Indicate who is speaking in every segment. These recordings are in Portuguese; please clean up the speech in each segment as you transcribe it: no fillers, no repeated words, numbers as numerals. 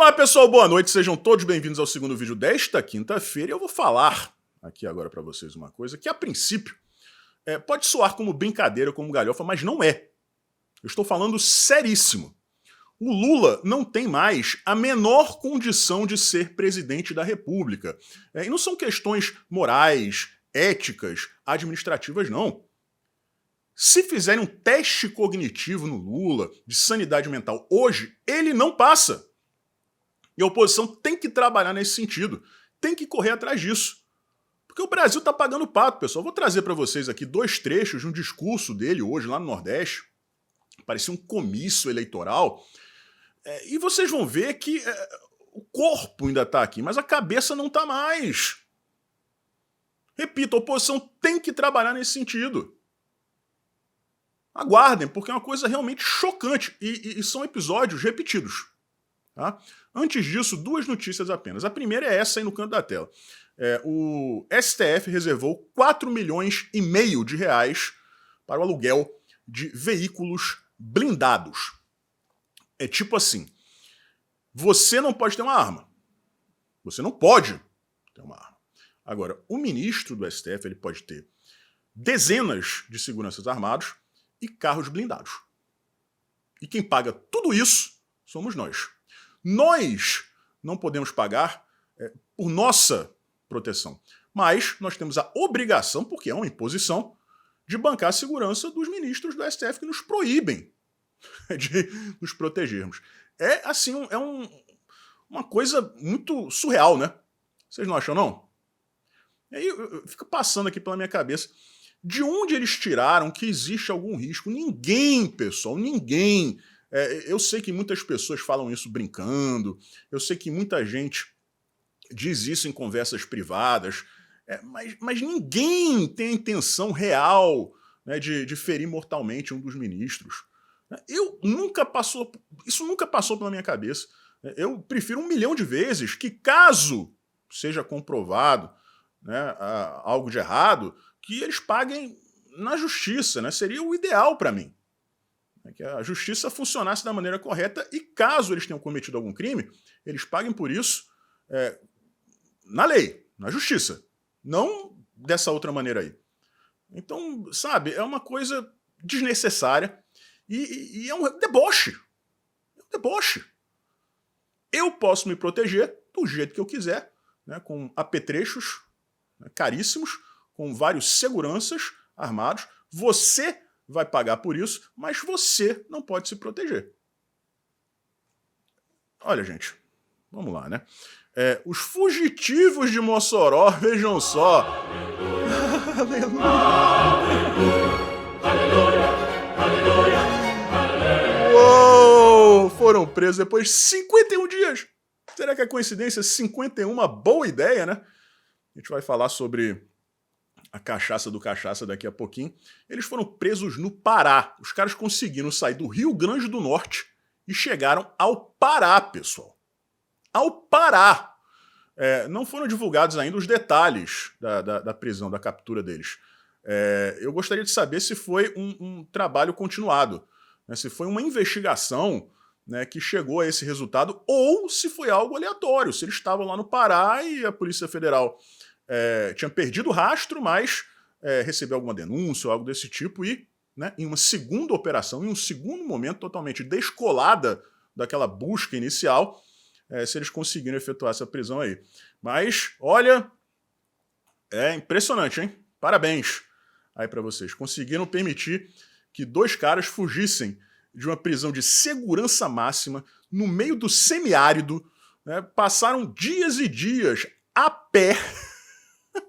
Speaker 1: Olá pessoal, boa noite, sejam todos bem-vindos ao segundo vídeo desta quinta-feira. Eu vou falar aqui agora pra vocês uma coisa que a princípio pode soar como brincadeira, como galhofa, mas não é. Eu estou falando seríssimo. O Lula não tem mais a menor condição de ser presidente da República. E não são questões morais, éticas, administrativas, não. Se fizerem um teste cognitivo no Lula, de sanidade mental, hoje, ele não passa. E a oposição tem que trabalhar nesse sentido, tem que correr atrás disso. Porque o Brasil está pagando pato, pessoal. Vou trazer para vocês aqui dois trechos de um discurso dele hoje lá no Nordeste. Parecia um comício eleitoral. E vocês vão ver que o corpo ainda está aqui, mas a cabeça não está mais. Repito, a oposição tem que trabalhar nesse sentido. Aguardem, porque é uma coisa realmente chocante. E são episódios repetidos. Tá? Antes disso, duas notícias apenas. A primeira é essa aí no canto da tela. O STF reservou 4,5 milhões de reais para o aluguel de veículos blindados. É tipo assim, você não pode ter uma arma. Você não pode ter uma arma. Agora, o ministro do STF ele pode ter dezenas de seguranças armados e carros blindados. E quem paga tudo isso somos nós. Nós não podemos pagar por nossa proteção, mas nós temos a obrigação, porque é uma imposição, de bancar a segurança dos ministros do STF que nos proíbem de nos protegermos. É assim, uma coisa muito surreal, né? Vocês não acham, não? E aí fica passando aqui pela minha cabeça, de onde eles tiraram que existe algum risco? Ninguém, pessoal, ninguém. Eu sei que muitas pessoas falam isso brincando, eu sei que muita gente diz isso em conversas privadas, mas ninguém tem a intenção real, né, de ferir mortalmente um dos ministros. Isso nunca passou pela minha cabeça. Eu prefiro 1 milhão de vezes que, caso seja comprovado, né, algo de errado, que eles paguem na justiça, né? Seria o ideal para mim. Que a justiça funcionasse da maneira correta e, caso eles tenham cometido algum crime, eles paguem por isso na lei, na justiça. Não dessa outra maneira aí. Então, sabe, é uma coisa desnecessária e é um deboche. É um deboche. Eu posso me proteger do jeito que eu quiser, né, com apetrechos, né, caríssimos, com vários seguranças armados. Você vai pagar por isso, mas você não pode se proteger. Olha, gente, vamos lá, né? Os fugitivos de Mossoró, vejam só. Aleluia. Uou, foram presos depois de 51 dias. Será que é coincidência? 51, uma boa ideia, né? A gente vai falar sobre a cachaça do cachaça daqui a pouquinho. Eles foram presos no Pará. Os caras conseguiram sair do Rio Grande do Norte e chegaram ao Pará, pessoal. Ao Pará. Não foram divulgados ainda os detalhes da prisão, da captura deles. Eu gostaria de saber se foi um trabalho continuado, né, se foi uma investigação, né, que chegou a esse resultado, ou se foi algo aleatório, se eles estavam lá no Pará e a Polícia Federal tinha perdido o rastro, mas recebeu alguma denúncia ou algo desse tipo e, né, em uma segunda operação, em um segundo momento totalmente descolada daquela busca inicial, se eles conseguiram efetuar essa prisão aí. Mas, olha, é impressionante, hein? Parabéns aí pra vocês. Conseguiram permitir que 2 caras fugissem de uma prisão de segurança máxima no meio do semiárido, né? Passaram dias e dias a pé,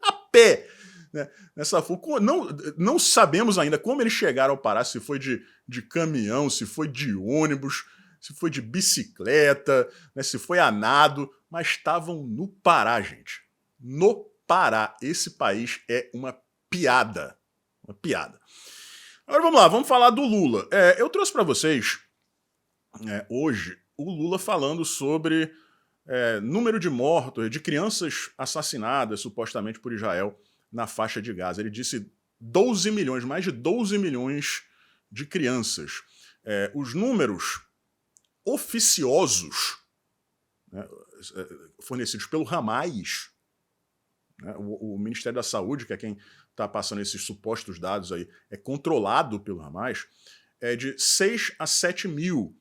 Speaker 1: a pé, né, nessa fuga. Não sabemos ainda como eles chegaram ao Pará, se foi de caminhão, se foi de ônibus, se foi de bicicleta, né, se foi a nado, mas estavam no Pará, gente. No Pará. Esse país é uma piada. Uma piada. Agora vamos lá, vamos falar do Lula. Eu trouxe para vocês, hoje, o Lula falando sobre número de mortos, de crianças assassinadas, supostamente por Israel, na faixa de Gaza. Ele disse 12 milhões, mais de 12 milhões de crianças. Os números oficiosos né, fornecidos pelo Hamas, né, o Ministério da Saúde, que é quem está passando esses supostos dados aí, é controlado pelo Hamas, é de 6 a 7 mil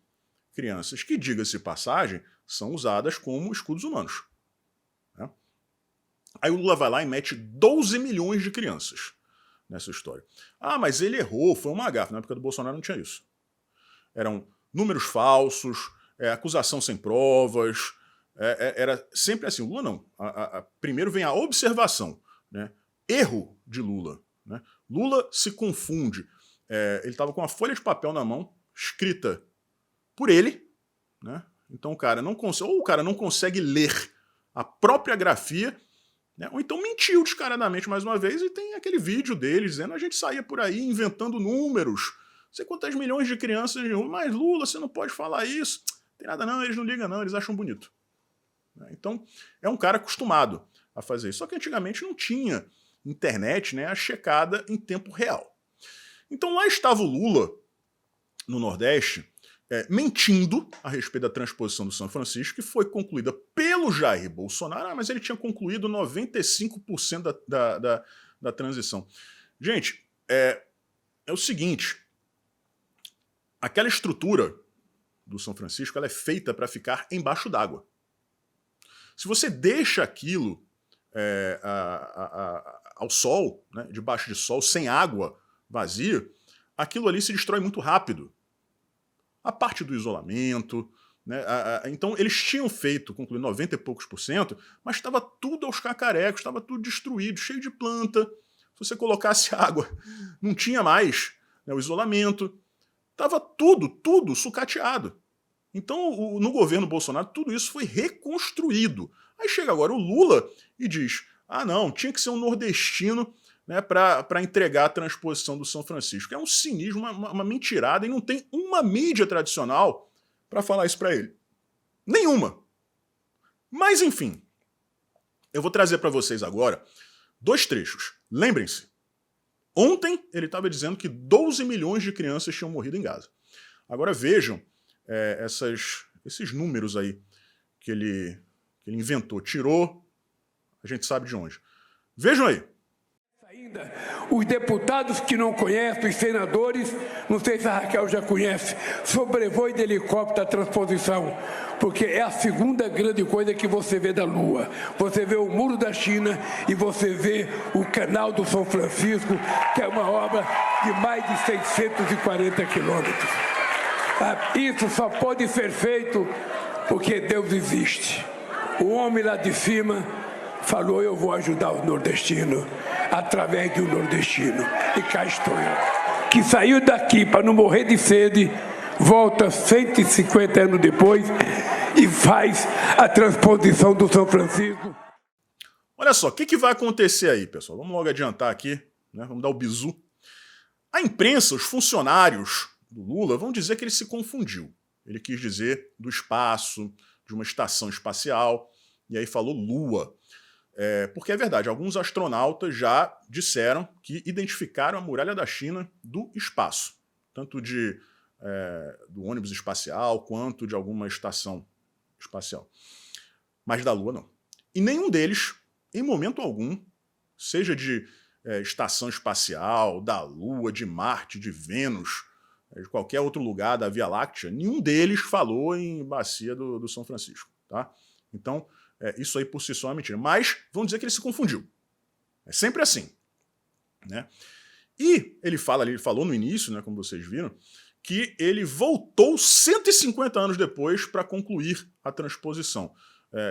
Speaker 1: crianças, que, diga-se de passagem, são usadas como escudos humanos. Né? Aí o Lula vai lá e mete 12 milhões de crianças nessa história. Ah, mas ele errou, foi uma gafe. Na época do Bolsonaro não tinha isso. Eram números falsos, acusação sem provas, era sempre assim. O Lula não. Primeiro vem a observação, né? Erro de Lula. Né? Lula se confunde. Ele estava com uma folha de papel na mão, escrita por ele, né? Então o cara não consegue, ou o cara não consegue ler a própria grafia, né? Ou então mentiu descaradamente mais uma vez, e tem aquele vídeo dele dizendo: a gente saía por aí inventando números, não sei quantas milhões de crianças, mas Lula, você não pode falar isso. Não tem nada não, eles não ligam não, eles acham bonito. Então é um cara acostumado a fazer isso. Só que antigamente não tinha internet, né, a checada em tempo real. Então lá estava o Lula, no Nordeste, mentindo a respeito da transposição do São Francisco, que foi concluída pelo Jair Bolsonaro, mas ele tinha concluído 95% da transição. Gente, é o seguinte, aquela estrutura do São Francisco ela é feita para ficar embaixo d'água. Se você deixa aquilo ao sol, né, debaixo de sol, sem água, vazia, aquilo ali se destrói muito rápido. A parte do isolamento, né, então eles tinham feito, concluído 90 e poucos %, mas estava tudo aos cacarecos, estava tudo destruído, cheio de planta. Se você colocasse água, não tinha mais, né, o isolamento. Estava tudo sucateado. Então, no governo Bolsonaro, tudo isso foi reconstruído. Aí chega agora o Lula e diz: ah, não, tinha que ser um nordestino, né, para entregar a transposição do São Francisco. É um cinismo, uma mentirada, e não tem uma mídia tradicional para falar isso para ele. Nenhuma. Mas, enfim, eu vou trazer para vocês agora 2 trechos. Lembrem-se, ontem ele estava dizendo que 12 milhões de crianças tinham morrido em Gaza. Agora vejam esses números aí que ele inventou, tirou, a gente sabe de onde. Vejam aí.
Speaker 2: Ainda, os deputados que não conhecem, os senadores, não sei se a Raquel já conhece, sobrevoo de helicóptero a transposição, porque é a segunda grande coisa que você vê da Lua. Você vê o Muro da China e você vê o Canal do São Francisco, que é uma obra de mais de 640 quilômetros. Isso só pode ser feito porque Deus existe. O homem lá de cima falou: eu vou ajudar os nordestinos através de um nordestino. E cá estou eu, que saiu daqui para não morrer de sede, volta 150 anos depois e faz a transposição do São Francisco.
Speaker 1: Olha só, o que vai acontecer aí, pessoal? Vamos logo adiantar aqui, né? Vamos dar o bizu. A imprensa, os funcionários do Lula vão dizer que ele se confundiu. Ele quis dizer do espaço, de uma estação espacial, e aí falou Lua. Porque é verdade, alguns astronautas já disseram que identificaram a muralha da China do espaço, tanto do ônibus espacial quanto de alguma estação espacial. Mas da Lua não. E nenhum deles, em momento algum, seja de estação espacial, da Lua, de Marte, de Vênus, de qualquer outro lugar da Via Láctea, nenhum deles falou em bacia do São Francisco. Tá? Então, isso aí por si só é mentira. Mas vão dizer que ele se confundiu. É sempre assim. Né? E ele falou no início, né, como vocês viram, que ele voltou 150 anos depois para concluir a transposição.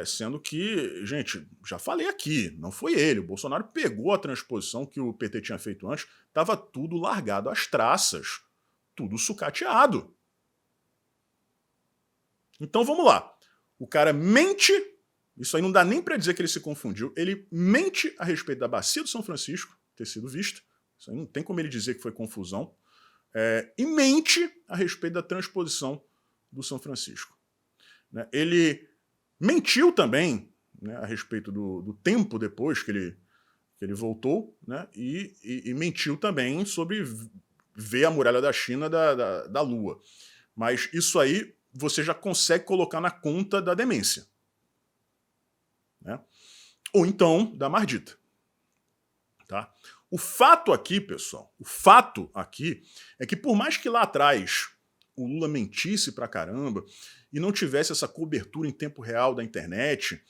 Speaker 1: Sendo que, gente, já falei aqui, não foi ele. O Bolsonaro pegou a transposição que o PT tinha feito antes, estava tudo largado às traças, tudo sucateado. Então vamos lá. O cara mente, isso aí não dá nem para dizer que ele se confundiu, ele mente a respeito da bacia do São Francisco ter sido vista, isso aí não tem como ele dizer que foi confusão, e mente a respeito da transposição do São Francisco. Né? Ele mentiu também, né, a respeito do tempo depois que ele voltou, né, e mentiu também sobre ver a muralha da China da Lua. Mas isso aí você já consegue colocar na conta da demência. né? Ou então da Mardita. Tá? O fato aqui, pessoal, o fato aqui é que por mais que lá atrás o Lula mentisse pra caramba e não tivesse essa cobertura em tempo real da internet,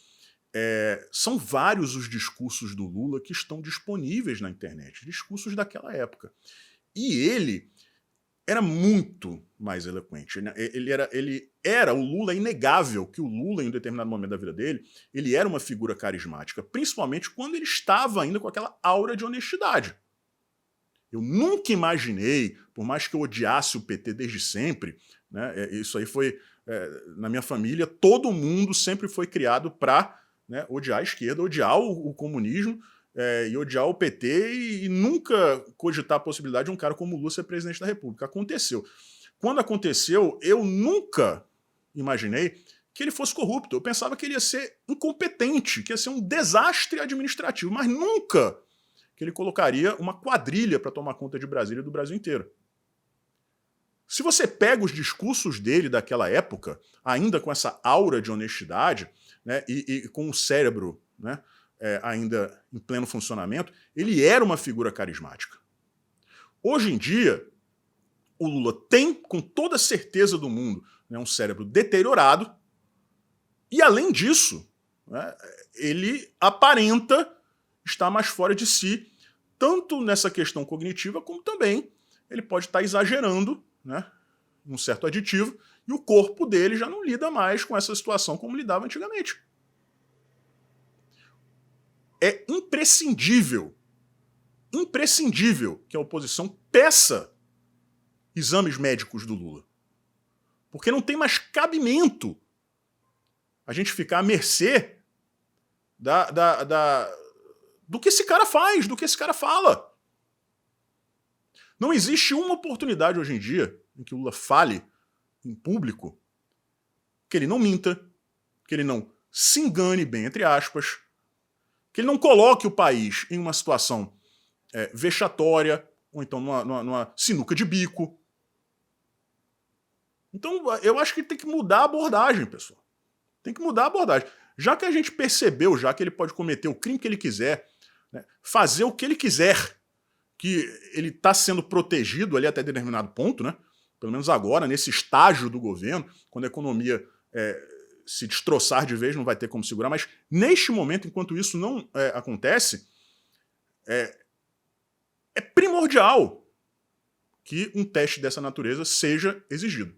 Speaker 1: são vários os discursos do Lula que estão disponíveis na internet, discursos daquela época. E ele era muito mais eloquente. Ele era o Lula, é inegável que o Lula, em um determinado momento da vida dele, ele era uma figura carismática, principalmente quando ele estava ainda com aquela aura de honestidade. Eu nunca imaginei, por mais que eu odiasse o PT desde sempre, né, isso aí foi, na minha família, todo mundo sempre foi criado para, né, odiar a esquerda, odiar o comunismo, e odiar o PT e nunca cogitar a possibilidade de um cara como o Lula ser presidente da República. Aconteceu. Quando aconteceu, eu nunca imaginei que ele fosse corrupto. Eu pensava que ele ia ser incompetente, que ia ser um desastre administrativo, mas nunca que ele colocaria uma quadrilha para tomar conta de Brasília e do Brasil inteiro. Se você pega os discursos dele daquela época, ainda com essa aura de honestidade, né, e com o cérebro, né, ainda em pleno funcionamento, ele era uma figura carismática. Hoje em dia, o Lula tem, com toda a certeza do mundo, né, um cérebro deteriorado, e além disso, né, ele aparenta estar mais fora de si, tanto nessa questão cognitiva, como também ele pode estar exagerando, né, um certo aditivo, e o corpo dele já não lida mais com essa situação como lidava antigamente. É imprescindível que a oposição peça exames médicos do Lula. Porque não tem mais cabimento a gente ficar à mercê do que esse cara faz, do que esse cara fala. Não existe uma oportunidade hoje em dia em que o Lula fale em público que ele não minta, que ele não se engane, bem entre aspas, que ele não coloque o país em uma situação vexatória, ou então numa sinuca de bico. Então eu acho que tem que mudar a abordagem, pessoal. Tem que mudar a abordagem. Já que a gente percebeu já que ele pode cometer o crime que ele quiser, né, fazer o que ele quiser, que ele está sendo protegido ali até determinado ponto, né, pelo menos agora, nesse estágio do governo, quando a economia se destroçar de vez, não vai ter como segurar, mas neste momento, enquanto isso não acontece, é primordial que um teste dessa natureza seja exigido.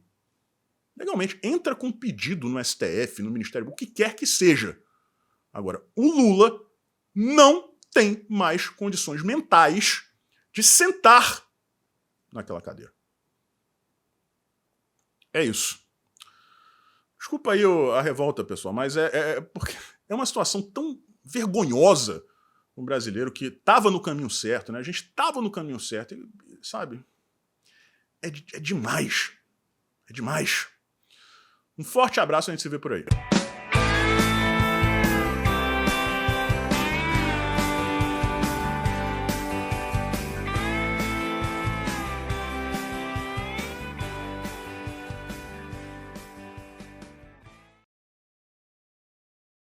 Speaker 1: Legalmente, entra com pedido no STF, no Ministério Público, o que quer que seja. Agora, o Lula não tem mais condições mentais de sentar naquela cadeira. É isso. Desculpa aí a revolta, pessoal, mas porque é uma situação tão vergonhosa um brasileiro que estava no caminho certo, né? A gente estava no caminho certo, e, sabe? É demais. É demais. Um forte abraço, a gente se vê por aí.